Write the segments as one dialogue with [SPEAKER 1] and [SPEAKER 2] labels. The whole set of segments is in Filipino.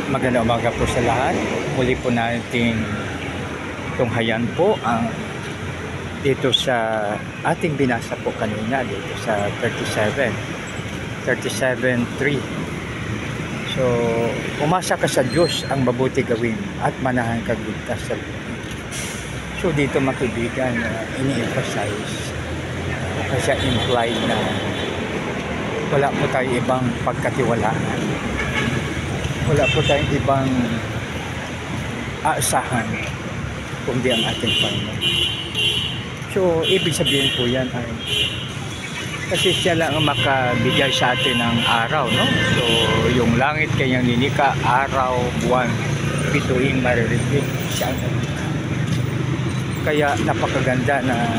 [SPEAKER 1] Magandang umaga po sa lahat. Muli po nating tunghayan po ang dito sa ating binasa po kanina dito sa 37:3. So, umasa ka sa Diyos ang mabuti gawin at manahan kang ligtas sa buhay. So, dito makibigan, ini-emphasize kasi implied na wala po tayo ibang pagkatiwalaan. Wala po tayong ibang aasahan kundi ang ating Panginoon. So, ibig sabihin po yan ay kasi siya lang ang makabigay sa atin ng araw, no? So, yung langit kanyang ninika, araw, buwan, bituing maririgit siya ang ninika. Kaya napakaganda na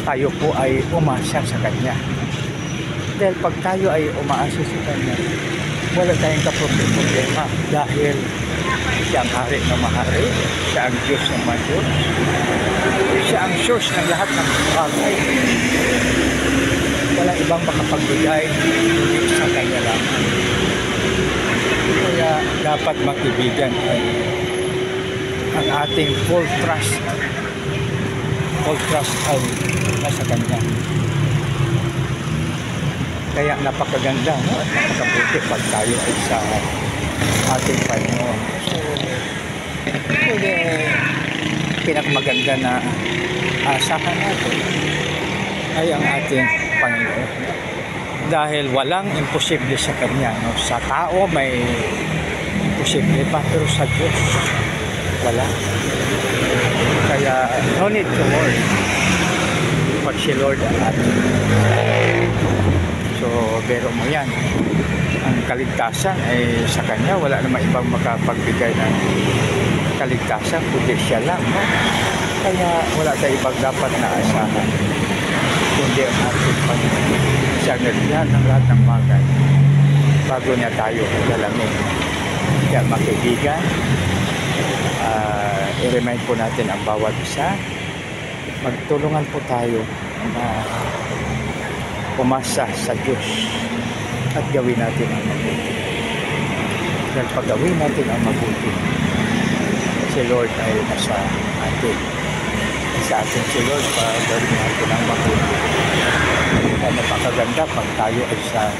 [SPEAKER 1] tayo po ay umasa sa Kanya. Dahil pag tayo ay umaasa sa Kanya, wala tayong problema dahil siya ang hari ng mahari, siya ang Diyos ng mga Diyos, siya ang source ng lahat ng bagay. Walang ibang makapagbigay kundi sa Kanya lang. Kaya dapat makibigan ay ang ating full trust ay nasa Kanya. Kaya napakaganda, no? At napakabuti pag tayo ay sa ating Panginoon. So, pinakamaganda na asahan natin ay ang ating Panginoon. Dahil walang imposible sa Kanya. No? Sa tao may imposible pa, pero sa Diyos wala. Kaya no need to worry pag si Lord ang ating. So, pero mo yan. Ang kaligtasan ay sa Kanya. Wala naman ibang makapagbigay ng kaligtasan kundi siya lang. No? Kaya wala tayong ibang dapat na asahan kundi ang ating Panginoon. Siya naglahat ng lahat ng bagay bago niya tayo dalangin. Kaya makibigan, i-remind po natin ang bawat isa. Magtulungan po tayo na umasa sa Diyos at gawin natin ang mabuti. Dahil pag gawin natin ang mabuti, si Lord ay nasa atin. Sa atin si Lord para gawin natin ang mabuti. Kaya napakaganda pag tayo ay sa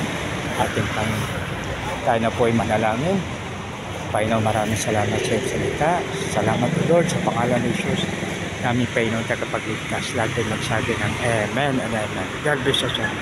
[SPEAKER 1] ating Panginoon. Tayo na po ay manalangin. Panginoon, maraming salamat sa iyong salita. Salamat Lord sa pangalan ni Jesus. Namin Panginoon tagapagligtas. Lahat ay magsabi ng Amen and Amen. God bless us all.